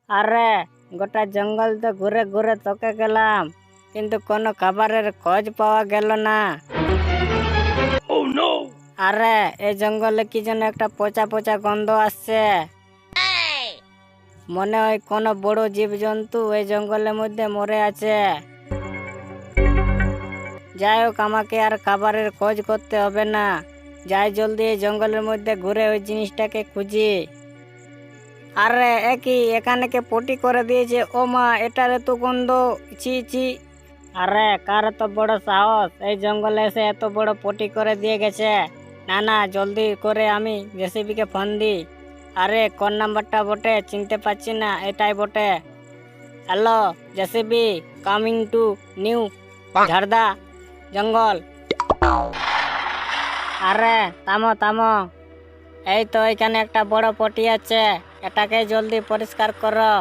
আরে গোটা জঙ্গল তো ঘুরে ঘুরে তোকে গেলাম, কিন্তু কোনো খাবারের খোঁজ পাওয়া গেল না। আরে এই জঙ্গলে কি যেন একটা পচা পচা গন্ধ আসছে। মনে হয় কোনো বড় জীবজন্তু এই জঙ্গলের মধ্যে মরে আছে। যাই হোক, আমাকে আর খাবারের খোঁজ করতে হবে না। যাই জলদি এই জঙ্গলের মধ্যে ঘুরে ওই জিনিসটাকে খুঁজি। আরে একই এখানে কে পটি করে দিয়েছে, ও মা, এটার এত গন্ধ, ছি ছি। আরে কার এত বড় সাহস এই জঙ্গলে এসে এত বড় পটি করে দিয়ে গেছে। না না, জলদি করে আমি জেসিবি কে ফোন দিই। আরে কোন নাম্বারটা বটে চিনতে পারছি না, এটাই বটে। Hello JCB, coming to new Jharda jungle. আরে থামো থামো, এই তো এখানে একটা বড় পটি আছে, এটাকে জলদি পরিষ্কার করো।